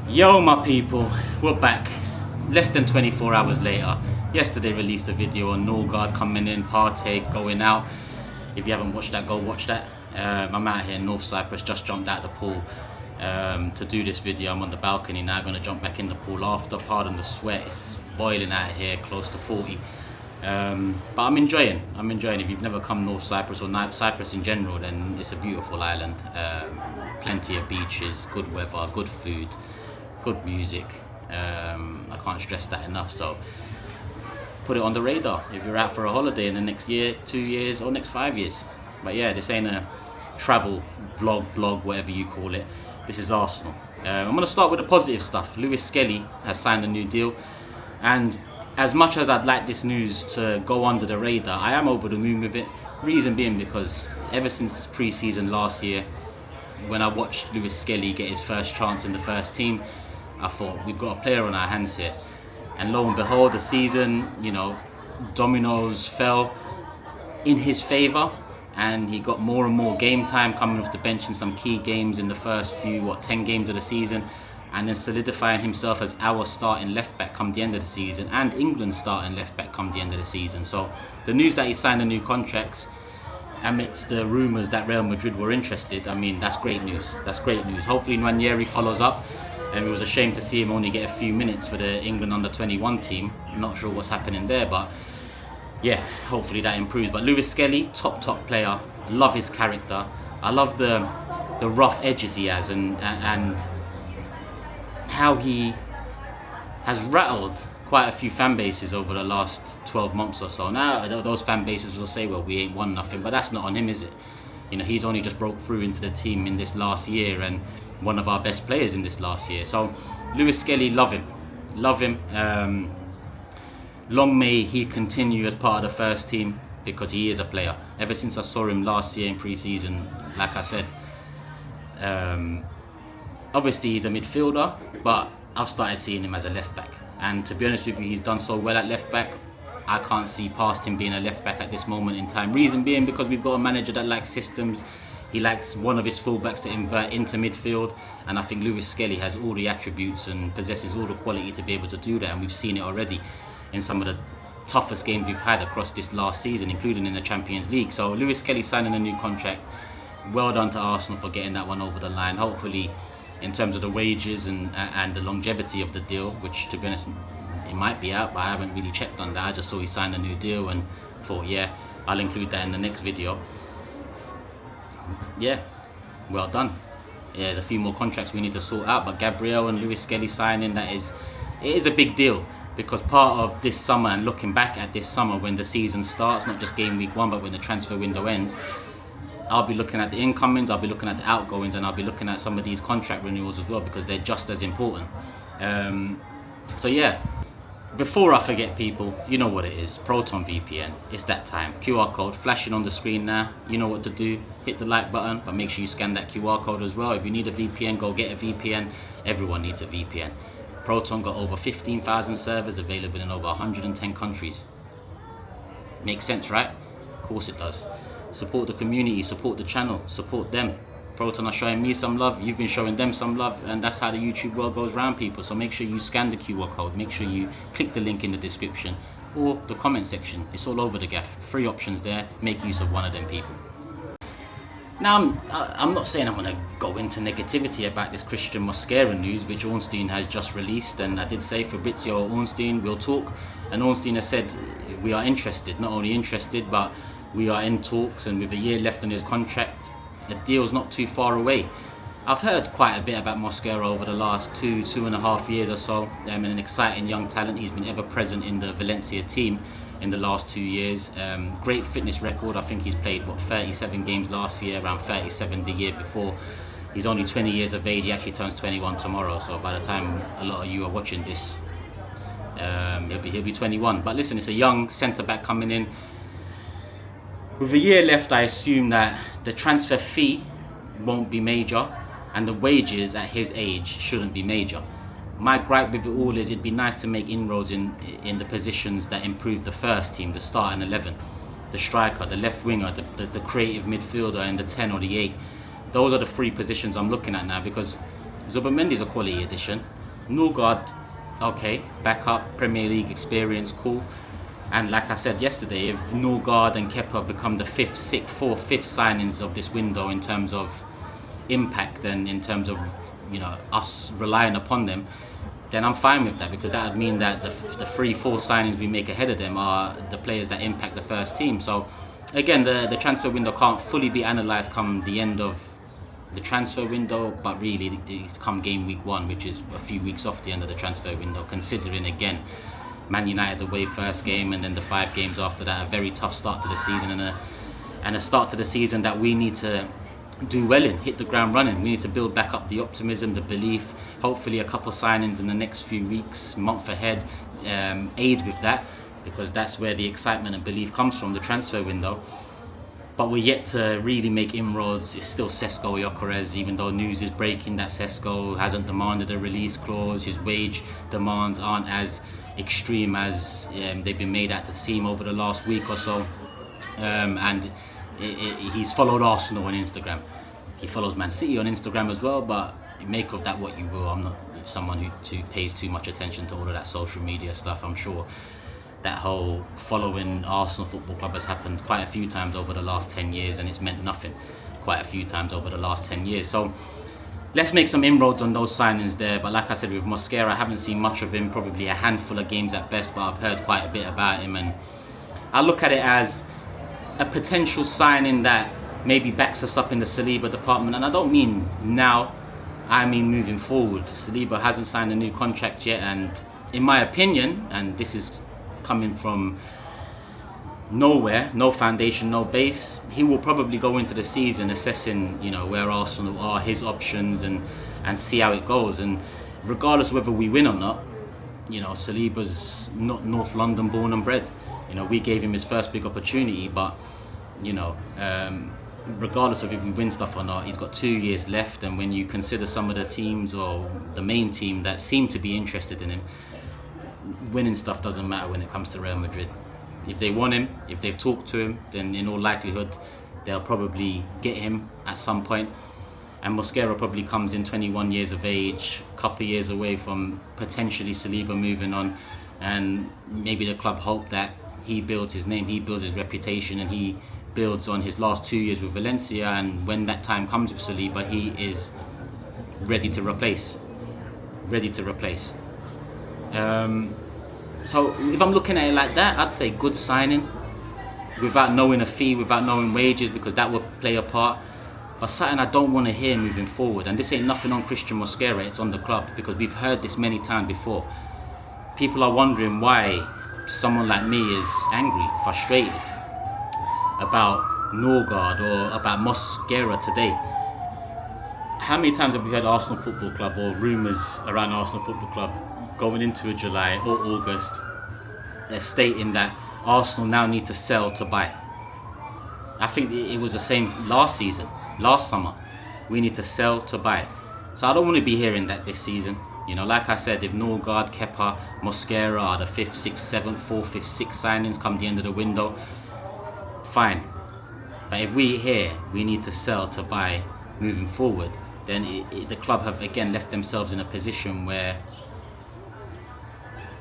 Yo my people, we're back less than 24 hours later. Yesterday released a video on Norgard coming in, Partey going out. If you haven't watched that, go watch that. I'm out here in North Cyprus, just jumped out of the pool to do this video. I'm on the balcony now, going to jump back in the pool after. Pardon the sweat, it's boiling out here, close to 40. But I'm enjoying. If you've never come North Cyprus or Cyprus in general, then it's a beautiful island. Plenty of beaches, good weather, good food, good music. I can't stress that enough. So put it on the radar if you're out for a holiday in the next year, 2 years, or next 5 years. But yeah, this ain't a travel vlog, blog, whatever you call it. This is Arsenal. I'm going to start with the positive stuff. LEWIS-SKELLY has signed a new deal, and as much as I'd like this news to go under the radar, I am over the moon with it. Reason being because ever since pre-season last year, when I watched LEWIS-SKELLY get his first chance in the first team, I thought we've got a player on our hands here. And lo and behold, the season, dominoes fell in his favour, and he got more and more game time coming off the bench in some key games in the first few 10 games of the season, and then solidifying himself as our starting left back come the end of the season, and England's starting left back come the end of the season. So the news that he signed a new contract amidst the rumours that Real Madrid were interested, I mean, that's great news. That's great news. Hopefully Nwaneri follows up. And it was a shame to see him only get a few minutes for the England under-21 team. I'm not sure what's happening there, but yeah, hopefully that improves. But LEWIS-SKELLY, top player. I love his character. I love the rough edges he has, and how he has rattled quite a few fan bases over the last 12 months or so. Now those fan bases will say, well, we ain't won nothing, but that's not on him, is it? He's only just broke through into the team in this last year, and one of our best players in this last year. So LEWIS-SKELLY, love him. Long may he continue as part of the first team, because he is a player. Ever since I saw him last year in pre-season, like I said, obviously he's a midfielder, but I've started seeing him as a left back, and to be honest with you, he's done so well at left back, I can't see past him being a left back at this moment in time. Reason being because we've got a manager that likes systems. He likes one of his fullbacks to invert into midfield, and I think LEWIS-SKELLY has all the attributes and possesses all the quality to be able to do that, and we've seen it already in some of the toughest games we've had across this last season, including in the Champions League. So LEWIS-SKELLY signing a new contract. Well done to Arsenal for getting that one over the line. Hopefully, in terms of the wages and the longevity of the deal, which to be honest, it might be out, but I haven't really checked on that. I just saw he signed a new deal and thought, yeah, I'll include that in the next video. Yeah, well done. Yeah, there's a few more contracts we need to sort out, but Gabriel and LEWIS-SKELLY signing, it is a big deal, because part of this summer, and looking back at this summer when the season starts, not just game week 1, but when the transfer window ends, I'll be looking at the incomings, I'll be looking at the outgoings, and I'll be looking at some of these contract renewals as well, because they're just as important. So yeah, before I forget, people, you know what it is. Proton VPN, it's that time. QR code flashing on the screen now. You know what to do. Hit the like button, but make sure you scan that QR code as well. If you need a VPN, go get a VPN. Everyone needs a VPN. Proton got over 15,000 servers available in over 110 countries. Makes sense, right? Of course it does. Support the community, support the channel, support them. Proton are showing me some love, you've been showing them some love, and that's how the YouTube world goes round, people. So make sure you scan the QR code, make sure you click the link in the description or the comment section. It's all over the gaff. 3 options there, make use of one of them, people. Now, I'm not saying I'm going to go into negativity about this Christian Mosquera news, which Ornstein has just released, and I did say Fabrizio Ornstein will talk, and Ornstein has said we are interested, not only interested, but we are in talks, and with a year left on his contract, the deal's not too far away. I've heard quite a bit about Mosquera over the last 2.5 years or so. An exciting young talent. He's been ever present in the Valencia team in the last 2 years. Great fitness record. I think he's played 37 games last year, around 37 the year before. He's only 20 years of age. He actually turns 21 tomorrow, so by the time a lot of you are watching this, he'll be 21. But listen, it's a young centre back coming in. With a year left, I assume that the transfer fee won't be major, and the wages at his age shouldn't be major. My gripe with it all is it'd be nice to make inroads in the positions that improve the first team, the starting 11, the striker, the left winger, the creative midfielder, and the 10 or the 8. Those are the 3 positions I'm looking at now, because Zubimendi's a quality addition. Norgard, okay, backup, Premier League experience, cool. And like I said yesterday, if Norgard and Kepa become the fifth signings of this window in terms of impact and in terms of, you know, us relying upon them, then I'm fine with that, because that would mean that the 3-4 signings we make ahead of them are the players that impact the first team. So again, the transfer window can't fully be analysed come the end of the transfer window, but really it's come game week 1, which is a few weeks off the end of the transfer window, considering again Man United away first game, and then the 5 games after that, a very tough start to the season, and a start to the season that we need to do well in, hit the ground running. We need to build back up the optimism, the belief, hopefully a couple signings in the next few weeks, month ahead, aid with that, because that's where the excitement and belief comes from, the transfer window. But we're yet to really make inroads. It's still Sesco Gyökeres, even though news is breaking that Sesco hasn't demanded a release clause. His wage demands aren't as extreme as they've been made out to seem over the last week or so. And he's followed Arsenal on Instagram. He follows Man City on Instagram as well, but make of that what you will. I'm not someone who pays too much attention to all of that social media stuff. I'm sure that whole following Arsenal Football Club has happened quite a few times over the last 10 years, and it's meant nothing quite a few times over the last 10 years. So let's make some inroads on those signings there. But like I said, with Mosquera, I haven't seen much of him, probably a handful of games at best, but I've heard quite a bit about him, and I look at it as a potential signing that maybe backs us up in the Saliba department. And I don't mean now, I mean moving forward. Saliba hasn't signed a new contract yet, and in my opinion, and this is coming from nowhere, no foundation, no base, he will probably go into the season assessing, you know, where Arsenal are, his options, and see how it goes. And regardless of whether we win or not, you know, Saliba's not North London born and bred. You know, we gave him his first big opportunity, but you know, regardless of if we win stuff or not, he's got 2 years left. And when you consider some of the teams, or the main team that seem to be interested in him, winning stuff doesn't matter when it comes to Real Madrid. If they want him, if they've talked to him, then in all likelihood they'll probably get him at some point. And Mosquera probably comes in 21 years of age, a couple of years away from potentially Saliba moving on, and maybe the club hope that he builds his name, he builds his reputation, and he builds on his last 2 years with Valencia, and when that time comes with Saliba, he is ready to replace. So if I'm looking at it like that, I'd say good signing, without knowing a fee, without knowing wages, because that would play a part. But something I don't want to hear moving forward, and this ain't nothing on Christian Mosquera, it's on the club, because we've heard this many times before. People are wondering why someone like me is angry, frustrated about Norgard or about Mosquera today. How many times have we heard Arsenal Football Club, or rumours around Arsenal Football Club going into a July or August, stating that Arsenal now need to sell to buy? I think it was the same last season, last summer. We need to sell to buy. So I don't want to be hearing that this season. You know, like I said, if Norgard, Kepa, Mosquera are the 5th, 6th, 7th, 4th, 5th, 6th signings come the end of the window, fine. But if we hear we need to sell to buy moving forward, then the club have again left themselves in a position where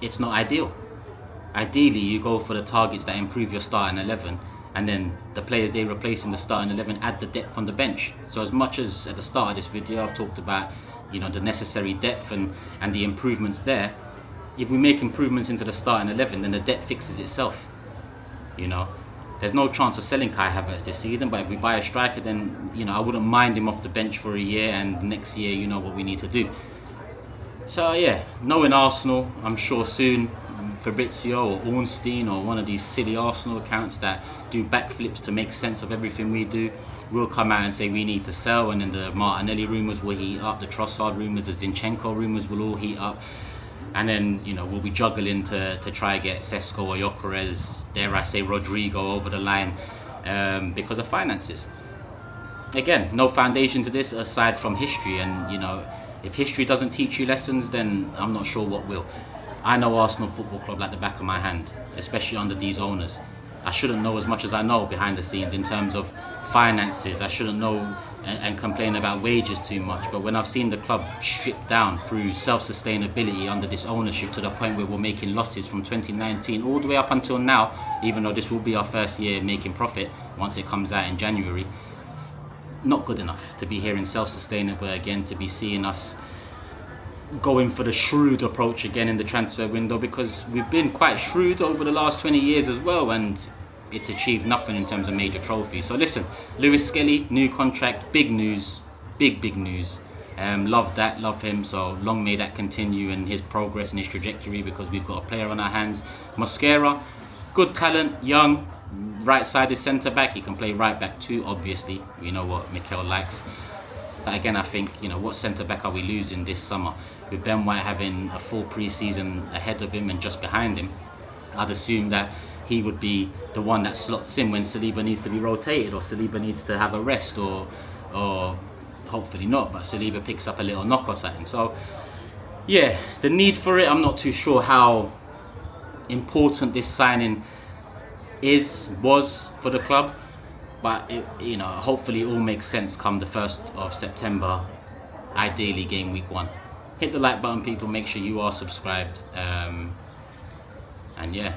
it's not ideal. Ideally, you go for the targets that improve your starting 11, and then the players they replace in the starting 11 add the depth on the bench. So as much as at the start of this video I've talked about, you know, the necessary depth and the improvements there, if we make improvements into the starting 11, then the depth fixes itself. You know, there's no chance of selling Kai Havertz this season, but if we buy a striker, then, you know, I wouldn't mind him off the bench for a year, and next year, you know what we need to do. So yeah, knowing Arsenal, I'm sure soon Fabrizio or Ornstein or one of these silly Arsenal accounts that do backflips to make sense of everything we do will come out and say we need to sell, and then the Martinelli rumours will heat up, the Trossard rumours, the Zinchenko rumours will all heat up, and then, you know, we'll be juggling to try and get Sesco or Gyökeres, dare I say Rodrigo, over the line because of finances. Again, no foundation to this aside from history, and you know, if history doesn't teach you lessons, then I'm not sure what will. I know Arsenal Football Club like the back of my hand, especially under these owners. I shouldn't know as much as I know behind the scenes in terms of finances. I shouldn't know and complain about wages too much. But when I've seen the club stripped down through self-sustainability under this ownership to the point where we're making losses from 2019 all the way up until now, even though this will be our first year making profit once it comes out in January, not good enough to be hearing self-sustainable again, to be seeing us going for the shrewd approach again in the transfer window, because we've been quite shrewd over the last 20 years as well, and it's achieved nothing in terms of major trophies. So listen, LEWIS-SKELLY, new contract, big news, big news. Love that, love him. So long may that continue in his progress and his trajectory, because we've got a player on our hands. Mosquera, good talent, young, right-sided centre-back. He can play right-back too, obviously. We know what Mikel likes. But again, I think, what centre-back are we losing this summer? With Ben White having a full pre-season ahead of him and just behind him, I'd assume that he would be the one that slots in when Saliba needs to be rotated, or Saliba needs to have a rest, or hopefully not, but Saliba picks up a little knock or something. So yeah, the need for it, I'm not too sure how important this signing was for the club, but hopefully it all makes sense come the 1st of September, ideally game week 1. Hit the like button, people, make sure you are subscribed, and yeah,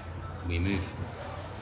we move.